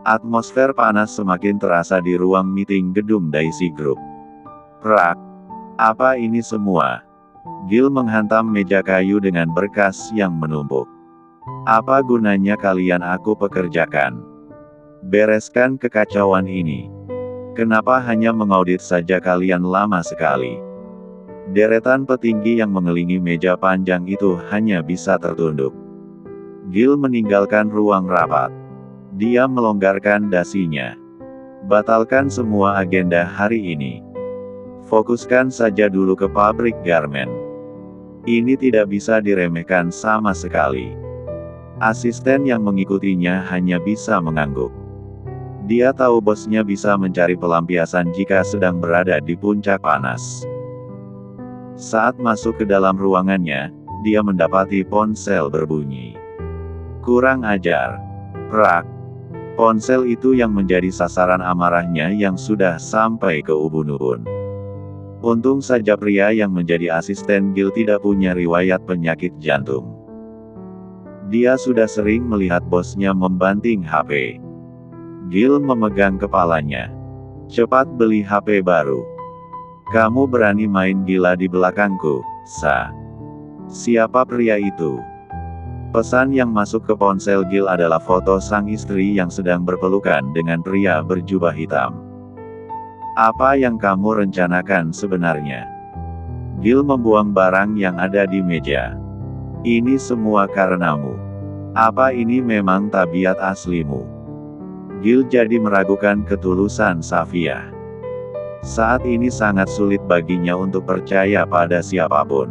Atmosfer panas semakin terasa di ruang meeting gedung Daisy Group. Prak. Apa ini semua? Gil menghantam meja kayu dengan berkas yang menumpuk. Apa gunanya kalian aku pekerjakan? Bereskan kekacauan ini. Kenapa hanya mengaudit saja kalian lama sekali? Deretan petinggi yang mengelilingi meja panjang itu hanya bisa tertunduk. Gil meninggalkan ruang rapat. Dia melonggarkan dasinya. Batalkan semua agenda hari ini. Fokuskan saja dulu ke pabrik garmen. Ini tidak bisa diremehkan sama sekali. Asisten yang mengikutinya hanya bisa mengangguk. Dia tahu bosnya bisa mencari pelampiasan jika sedang berada di puncak panas. Saat masuk ke dalam ruangannya, dia mendapati ponsel berbunyi. Kurang ajar. Prak. Ponsel itu yang menjadi sasaran amarahnya yang sudah sampai ke ubun-ubun. Untung saja pria yang menjadi asisten Gil tidak punya riwayat penyakit jantung. Dia sudah sering melihat bosnya membanting HP. Gil memegang kepalanya. Cepat beli HP baru. Kamu berani main gila di belakangku, Sa. Siapa pria itu? Pesan yang masuk ke ponsel Gil adalah foto sang istri yang sedang berpelukan dengan pria berjubah hitam. Apa yang kamu rencanakan sebenarnya? Gil membuang barang yang ada di meja. Ini semua karenamu. Apa ini memang tabiat aslimu? Gil jadi meragukan ketulusan Safia. Saat ini sangat sulit baginya untuk percaya pada siapapun.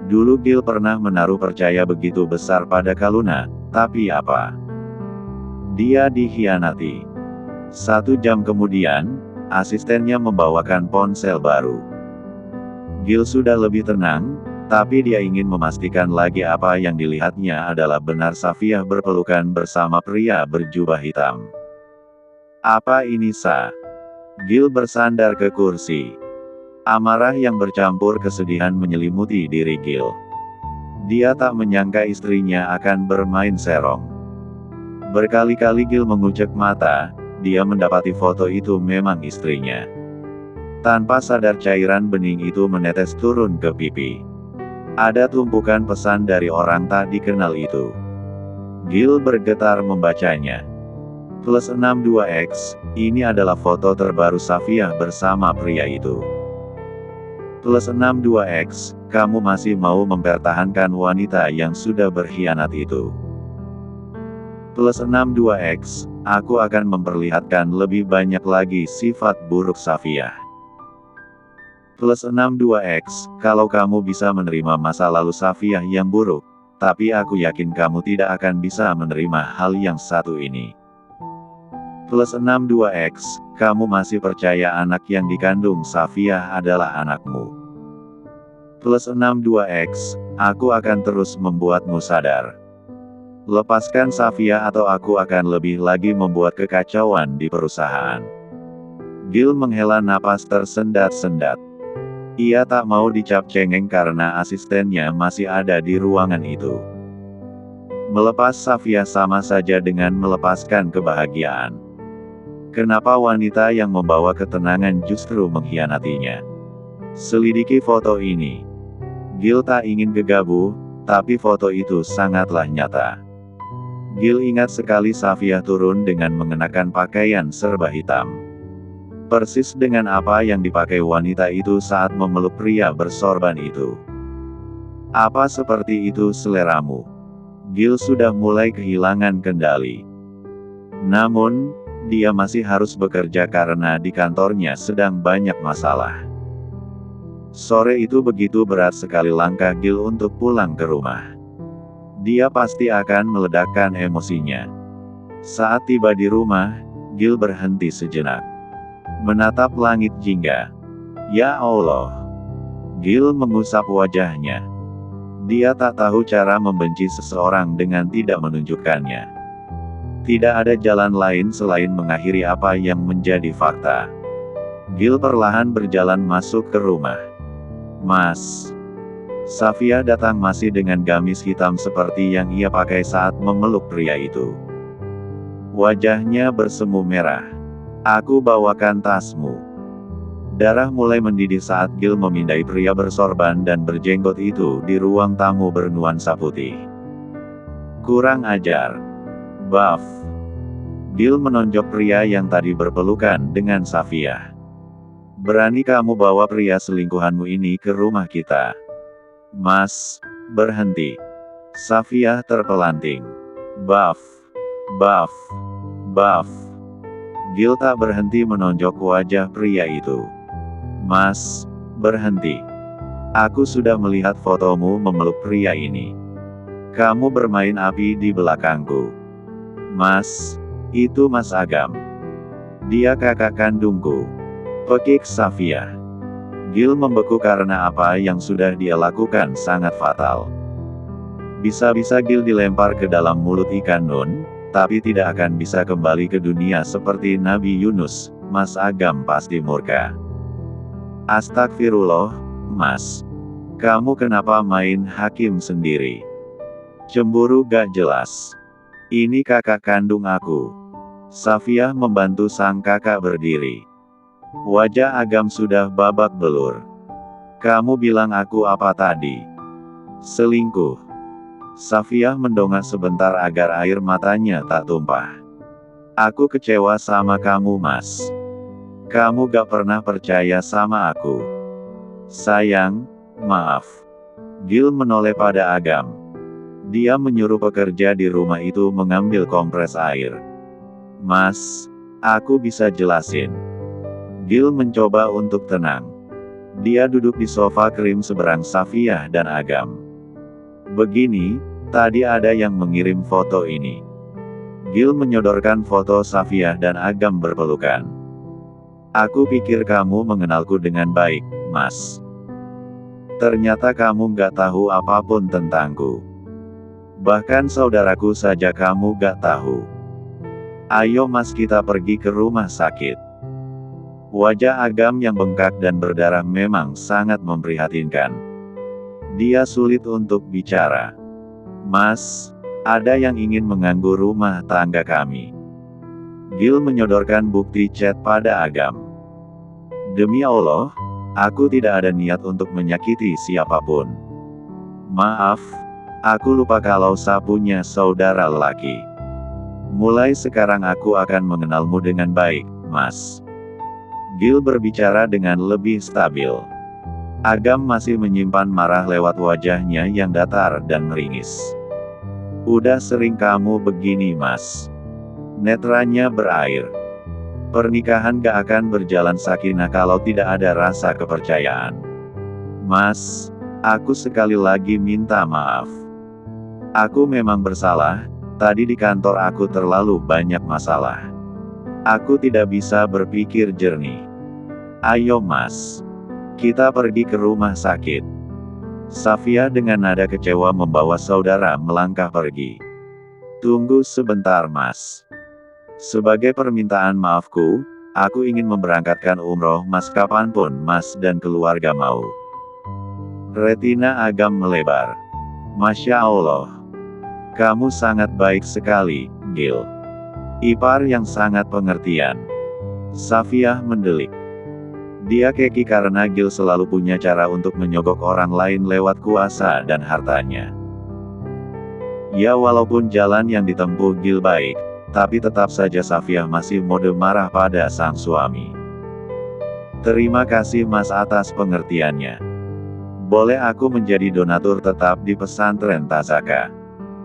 Dulu Gil pernah menaruh percaya begitu besar pada Kaluna, tapi apa? Dia dikhianati. 1 jam kemudian, asistennya membawakan ponsel baru. Gil sudah lebih tenang, tapi dia ingin memastikan lagi apa yang dilihatnya adalah benar Safia berpelukan bersama pria berjubah hitam. Apa ini, Sa? Gil bersandar ke kursi. Amarah yang bercampur kesedihan menyelimuti diri Gil. Dia tak menyangka istrinya akan bermain serong. Berkali-kali Gil mengucek mata, dia mendapati foto itu memang istrinya. Tanpa sadar cairan bening itu menetes turun ke pipi. Ada tumpukan pesan dari orang tak dikenal itu. Gil bergetar membacanya. +62X, ini adalah foto terbaru Safia bersama pria itu. +62X, kamu masih mau mempertahankan wanita yang sudah berkhianat itu. +62X, aku akan memperlihatkan lebih banyak lagi sifat buruk Safia. +62X, kalau kamu bisa menerima masa lalu Safia yang buruk, tapi aku yakin kamu tidak akan bisa menerima hal yang satu ini. +62X, kamu masih percaya anak yang dikandung Safia adalah anakmu. +62X, aku akan terus membuatmu sadar. Lepaskan Safia atau aku akan lebih lagi membuat kekacauan di perusahaan. Gil menghela napas tersendat-sendat. Ia tak mau dicap cengeng karena asistennya masih ada di ruangan itu. Melepas Safia sama saja dengan melepaskan kebahagiaan. Kenapa wanita yang membawa ketenangan justru mengkhianatinya? Selidiki foto ini. Gil tak ingin gegabah, tapi foto itu sangatlah nyata. Gil ingat sekali Safia turun dengan mengenakan pakaian serba hitam. Persis dengan apa yang dipakai wanita itu saat memeluk pria bersorban itu. Apa seperti itu seleramu? Gil sudah mulai kehilangan kendali. Namun, dia masih harus bekerja karena di kantornya sedang banyak masalah. Sore itu begitu berat sekali langkah Gil untuk pulang ke rumah. Dia pasti akan meledakkan emosinya. Saat tiba di rumah, Gil berhenti sejenak. Menatap langit jingga. Ya Allah. Gil mengusap wajahnya. Dia tak tahu cara membenci seseorang dengan tidak menunjukkannya. Tidak ada jalan lain selain mengakhiri apa yang menjadi fakta. Gil perlahan berjalan masuk ke rumah. Mas. Safia datang masih dengan gamis hitam seperti yang ia pakai saat memeluk pria itu. Wajahnya bersemu merah. Aku bawakan tasmu. Darah mulai mendidih saat Gil memindai pria bersorban dan berjenggot itu di ruang tamu bernuansa putih. Kurang ajar. Buff. Gil menonjok pria yang tadi berpelukan dengan Safiyah. Berani kamu bawa pria selingkuhanmu ini ke rumah kita? Mas, berhenti. Safiyah terpelanting. Buff. Buff. Buff. Gil tak berhenti menonjok wajah pria itu. Mas, berhenti. Aku sudah melihat fotomu memeluk pria ini. Kamu bermain api di belakangku. Mas, itu Mas Agam. Dia kakak kandungku. Pekik Safiyah. Gil membeku karena apa yang sudah dia lakukan sangat fatal. Bisa-bisa Gil dilempar ke dalam mulut ikan nun, tapi tidak akan bisa kembali ke dunia seperti Nabi Yunus. Mas Agam pasti murka. Astagfirullah, Mas. Kamu kenapa main hakim sendiri? Cemburu gak jelas. Ini kakak kandung aku. Safiyah membantu sang kakak berdiri. Wajah Agam sudah babak belur. Kamu bilang aku apa tadi? Selingkuh. Safiyah mendongak sebentar agar air matanya tak tumpah. Aku kecewa sama kamu, Mas. Kamu gak pernah percaya sama aku. Sayang, maaf. Gil menoleh pada Agam. Dia menyuruh pekerja di rumah itu mengambil kompres air. Mas, aku bisa jelasin. Gil mencoba untuk tenang. Dia duduk di sofa krim seberang Safiyah dan Agam. Begini, tadi ada yang mengirim foto ini. Gil menyodorkan foto Safiyah dan Agam berpelukan. Aku pikir kamu mengenalku dengan baik, Mas. Ternyata kamu gak tahu apapun tentangku. Bahkan saudaraku saja kamu gak tahu. Ayo Mas, kita pergi ke rumah sakit. Wajah Agam yang bengkak dan berdarah memang sangat memprihatinkan. Dia sulit untuk bicara. Mas, ada yang ingin mengganggu rumah tangga kami. Gil menyodorkan bukti chat pada Agam. Demi Allah, aku tidak ada niat untuk menyakiti siapapun. Maaf, aku lupa kalau punya saudara lelaki. Mulai sekarang aku akan mengenalmu dengan baik, Mas. Gil berbicara dengan lebih stabil. Agam masih menyimpan marah lewat wajahnya yang datar dan meringis. Udah sering kamu begini, Mas. Netranya berair. Pernikahan gak akan berjalan sakinah kalau tidak ada rasa kepercayaan. Mas, aku sekali lagi minta maaf. Aku memang bersalah, tadi di kantor aku terlalu banyak masalah. Aku tidak bisa berpikir jernih. Ayo Mas. Kita pergi ke rumah sakit. Safiyah dengan nada kecewa membawa saudara melangkah pergi. Tunggu sebentar Mas. Sebagai permintaan maafku, aku ingin memberangkatkan umroh Mas kapanpun Mas dan keluarga mau. Retina Agam melebar. Masya Allah. Kamu sangat baik sekali, Gil. Ipar yang sangat pengertian. Safiyah mendelik. Dia keki karena Gil selalu punya cara untuk menyogok orang lain lewat kuasa dan hartanya. Ya walaupun jalan yang ditempuh Gil baik, tapi tetap saja Safiyah masih mode marah pada sang suami. Terima kasih Mas atas pengertiannya. Boleh aku menjadi donatur tetap di pesantren Tazaka?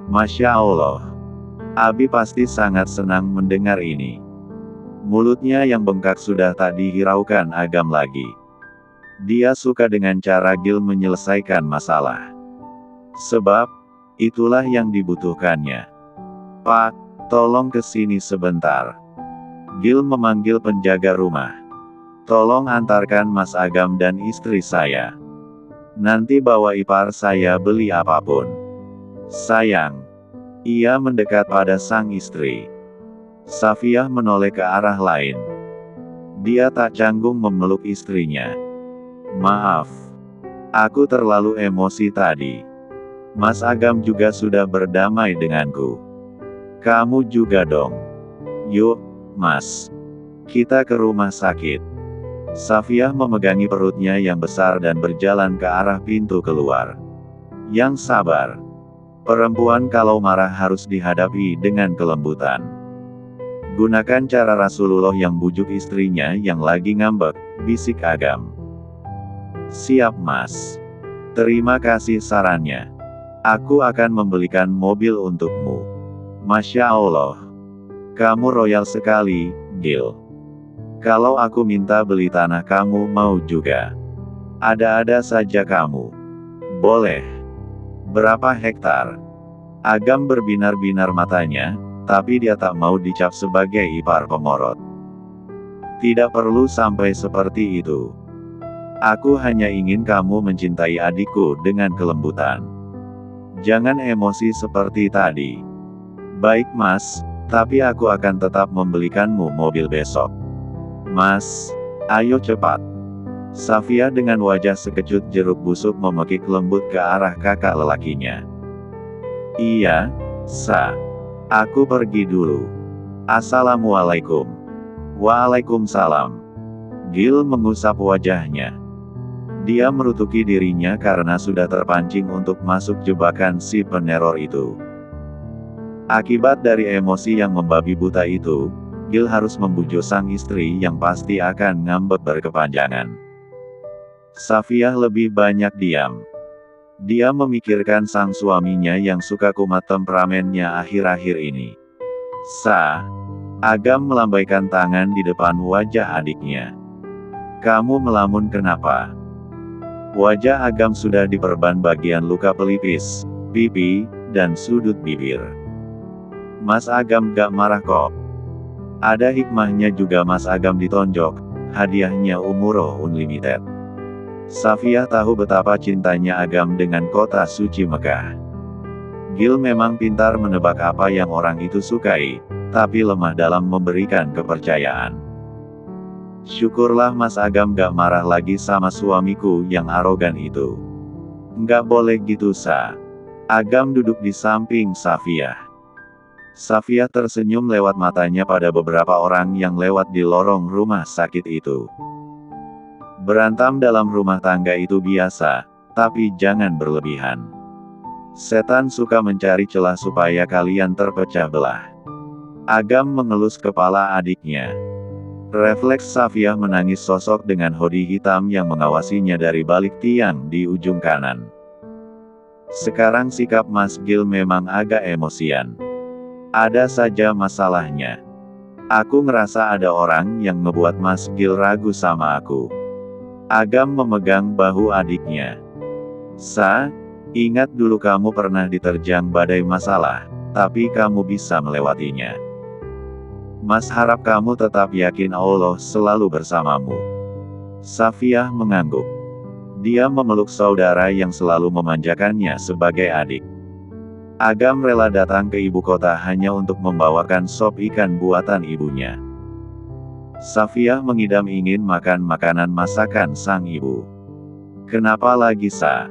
Masya Allah. Abi pasti sangat senang mendengar ini. Mulutnya yang bengkak sudah tak dihiraukan Agam lagi. Dia suka dengan cara Gil menyelesaikan masalah. Sebab, itulah yang dibutuhkannya. Pak, tolong kesini sebentar. Gil memanggil penjaga rumah. Tolong antarkan Mas Agam dan istri saya. Nanti bawa ipar saya beli apapun. Sayang. Ia mendekat pada sang istri. Safiyah menoleh ke arah lain. Dia tak canggung memeluk istrinya. Maaf. Aku terlalu emosi tadi. Mas Agam juga sudah berdamai denganku. Kamu juga dong. Yuk, Mas. Kita ke rumah sakit. Safiah memegangi perutnya yang besar dan berjalan ke arah pintu keluar. Yang sabar. Perempuan kalau marah harus dihadapi dengan kelembutan. Gunakan cara Rasulullah yang bujuk istrinya yang lagi ngambek, bisik Agam. Siap, Mas. Terima kasih sarannya. Aku akan membelikan mobil untukmu. Masya Allah. Kamu royal sekali, Gil. Kalau aku minta beli tanah kamu mau juga. Ada-ada saja kamu. Boleh. Berapa hektar? Agam berbinar-binar matanya, tapi dia tak mau dicap sebagai ipar pemorot. Tidak perlu sampai seperti itu. Aku hanya ingin kamu mencintai adikku dengan kelembutan. Jangan emosi seperti tadi. Baik, Mas. Tapi aku akan tetap membelikanmu mobil besok. Mas, ayo cepat. Safiah dengan wajah sekecut jeruk busuk memekik lembut ke arah kakak lelakinya. Iya, Sa. Aku pergi dulu. Assalamualaikum. Waalaikumsalam. Gil mengusap wajahnya. Dia merutuki dirinya karena sudah terpancing untuk masuk jebakan si peneror itu. Akibat dari emosi yang membabi buta itu, Gil harus membujuk sang istri yang pasti akan ngambek berkepanjangan. Safiah lebih banyak diam. Dia memikirkan sang suaminya yang suka kumat temperamennya akhir-akhir ini. Sa. Agam melambaikan tangan di depan wajah adiknya. Kamu melamun kenapa? Wajah Agam sudah diperban bagian luka pelipis, pipi, dan sudut bibir. Mas Agam gak marah kok. Ada hikmahnya juga Mas Agam ditonjok, hadiahnya umroh unlimited. Safiah tahu betapa cintanya Agam dengan kota suci Mekah. Gil memang pintar menebak apa yang orang itu sukai, tapi lemah dalam memberikan kepercayaan. Syukurlah Mas Agam gak marah lagi sama suamiku yang arogan itu. Nggak boleh gitu, Sa. Agam duduk di samping Safiah. Safiah tersenyum lewat matanya pada beberapa orang yang lewat di lorong rumah sakit itu. Berantem dalam rumah tangga itu biasa, tapi jangan berlebihan. Setan suka mencari celah supaya kalian terpecah belah. Agam mengelus kepala adiknya. Refleks Safiah menangis sosok dengan hoodie hitam yang mengawasinya dari balik tiang di ujung kanan. Sekarang sikap Mas Gil memang agak emosian. Ada saja masalahnya. Aku ngerasa ada orang yang ngebuat Mas Gil ragu sama aku. Agam memegang bahu adiknya. Sa, ingat dulu kamu pernah diterjang badai masalah, tapi kamu bisa melewatinya. Mas harap kamu tetap yakin Allah selalu bersamamu. Safiah mengangguk. Dia memeluk saudara yang selalu memanjakannya sebagai adik. Agam rela datang ke ibu kota hanya untuk membawakan sop ikan buatan ibunya. Safiah mengidam ingin makan makanan masakan sang ibu. Kenapa lagi, Sa?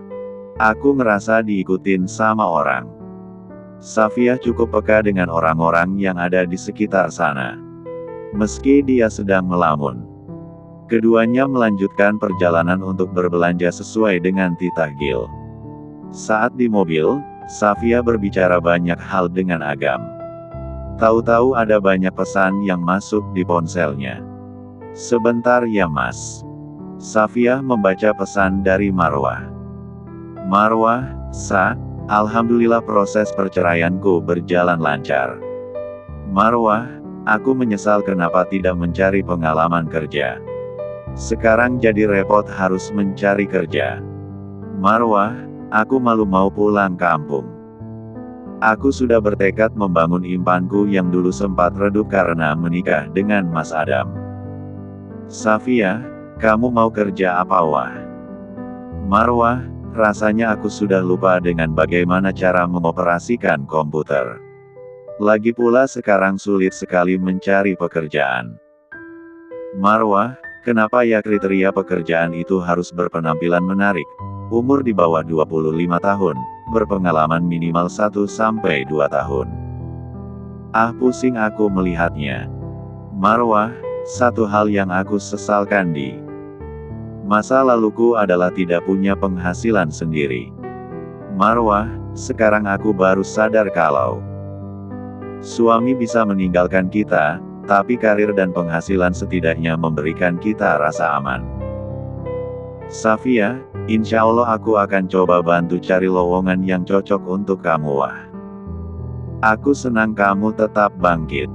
Aku ngerasa diikutin sama orang. Safiah cukup peka dengan orang-orang yang ada di sekitar sana. Meski dia sedang melamun. Keduanya melanjutkan perjalanan untuk berbelanja sesuai dengan titah Gil. Saat di mobil, Safiah berbicara banyak hal dengan Agam. Tahu-tahu ada banyak pesan yang masuk di ponselnya. Sebentar ya Mas. Safiah membaca pesan dari Marwah. Marwah, Sa, alhamdulillah proses perceraianku berjalan lancar. Marwah, aku menyesal kenapa tidak mencari pengalaman kerja. Sekarang jadi repot harus mencari kerja. Marwah, aku malu mau pulang kampung. Aku sudah bertekad membangun impanku yang dulu sempat redup karena menikah dengan Mas Adam. Safiah, kamu mau kerja apa wah? Marwah, rasanya aku sudah lupa dengan bagaimana cara mengoperasikan komputer. Lagi pula sekarang sulit sekali mencari pekerjaan. Marwah, kenapa ya kriteria pekerjaan itu harus berpenampilan menarik? Umur di bawah 25 tahun, berpengalaman minimal 1-2 tahun. Ah, pusing aku melihatnya. Marwah, satu hal yang aku sesalkan di masa laluku adalah tidak punya penghasilan sendiri. Marwah, sekarang aku baru sadar kalau suami bisa meninggalkan kita, tapi karir dan penghasilan setidaknya memberikan kita rasa aman. Safia, insya Allah aku akan coba bantu cari lowongan yang cocok untuk kamu. Wah. Aku senang kamu tetap bangkit.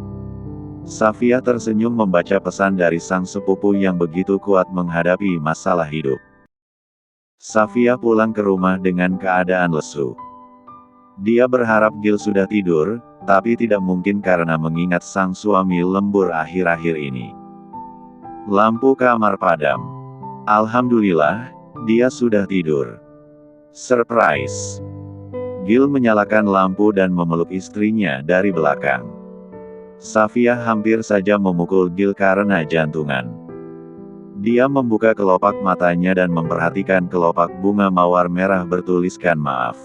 Safia tersenyum membaca pesan dari sang sepupu yang begitu kuat menghadapi masalah hidup. Safia pulang ke rumah dengan keadaan lesu. Dia berharap Gil sudah tidur, tapi tidak mungkin karena mengingat sang suami lembur akhir-akhir ini. Lampu kamar padam. Alhamdulillah, dia sudah tidur. Surprise! Gil menyalakan lampu dan memeluk istrinya dari belakang. Safia hampir saja memukul Gil karena jantungan. Dia membuka kelopak matanya dan memperhatikan kelopak bunga mawar merah bertuliskan maaf.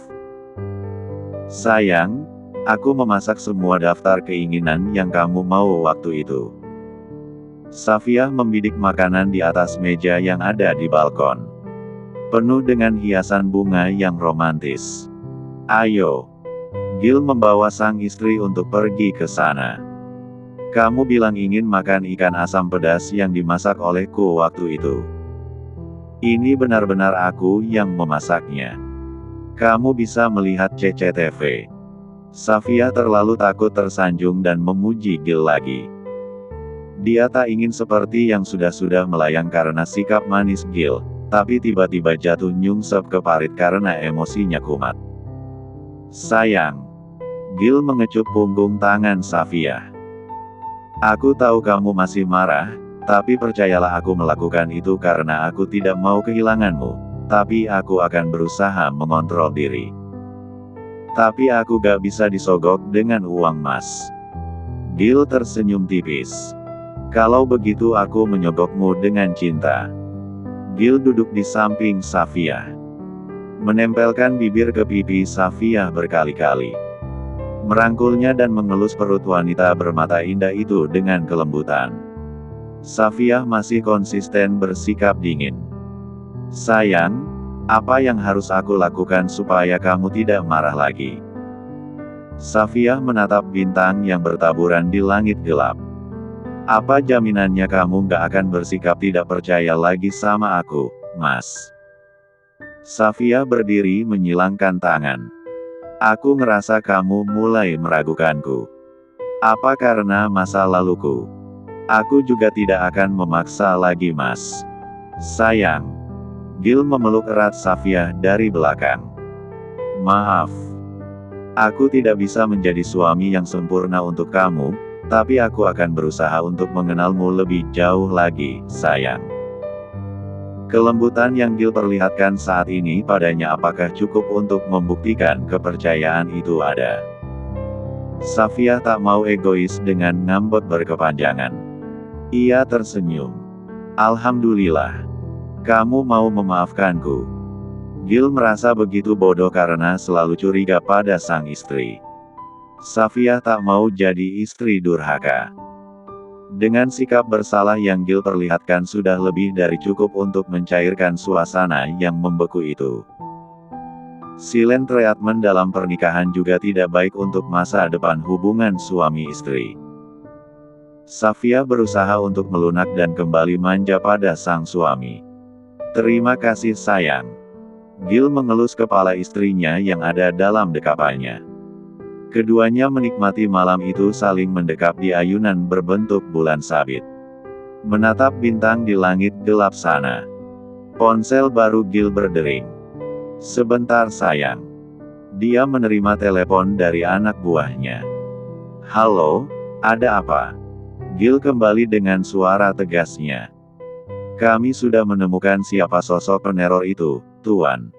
Sayang, aku memasak semua daftar keinginan yang kamu mau waktu itu. Safia membidik makanan di atas meja yang ada di balkon. Penuh dengan hiasan bunga yang romantis. Ayo. Gil membawa sang istri untuk pergi ke sana. Kamu bilang ingin makan ikan asam pedas yang dimasak olehku waktu itu. Ini benar-benar aku yang memasaknya. Kamu bisa melihat CCTV. Safia terlalu takut tersanjung dan memuji Gil lagi. Dia tak ingin seperti yang sudah-sudah melayang karena sikap manis Gil, tapi tiba-tiba jatuh nyungsep ke parit karena emosinya kumat. Sayang. Gil mengecup punggung tangan Safia. Aku tahu kamu masih marah, tapi percayalah aku melakukan itu karena aku tidak mau kehilanganmu, tapi aku akan berusaha mengontrol diri. Tapi aku gak bisa disogok dengan uang mas. Gil tersenyum tipis. Kalau begitu aku menyogokmu dengan cinta. Gil duduk di samping Safia. Menempelkan bibir ke pipi Safia berkali-kali. Merangkulnya dan mengelus perut wanita bermata indah itu dengan kelembutan. Safia masih konsisten bersikap dingin. Sayang, apa yang harus aku lakukan supaya kamu tidak marah lagi? Safia menatap bintang yang bertaburan di langit gelap. Apa jaminannya kamu gak akan bersikap tidak percaya lagi sama aku, mas? Safia berdiri menyilangkan tangan. Aku ngerasa kamu mulai meragukanku. Apa karena masa laluku? Aku juga tidak akan memaksa lagi mas. Sayang. Gil memeluk erat Safia dari belakang. Maaf. Aku tidak bisa menjadi suami yang sempurna untuk kamu, tapi aku akan berusaha untuk mengenalmu lebih jauh lagi, sayang. Kelembutan yang Gil perlihatkan saat ini padanya apakah cukup untuk membuktikan kepercayaan itu ada? Safia tak mau egois dengan ngambek berkepanjangan. Ia tersenyum. Alhamdulillah. Kamu mau memaafkanku. Gil merasa begitu bodoh karena selalu curiga pada sang istri. Safia tak mau jadi istri durhaka. Dengan sikap bersalah yang Gil perlihatkan sudah lebih dari cukup untuk mencairkan suasana yang membeku itu. Silent treatment dalam pernikahan juga tidak baik untuk masa depan hubungan suami istri. Safia berusaha untuk melunak dan kembali manja pada sang suami. Terima kasih sayang. Gil mengelus kepala istrinya yang ada dalam dekapannya. Keduanya menikmati malam itu saling mendekap di ayunan berbentuk bulan sabit. Menatap bintang di langit gelap sana. Ponsel baru Gil berdering. Sebentar sayang. Dia menerima telepon dari anak buahnya. Halo, ada apa? Gil kembali dengan suara tegasnya. Kami sudah menemukan siapa sosok peneror itu, Tuan.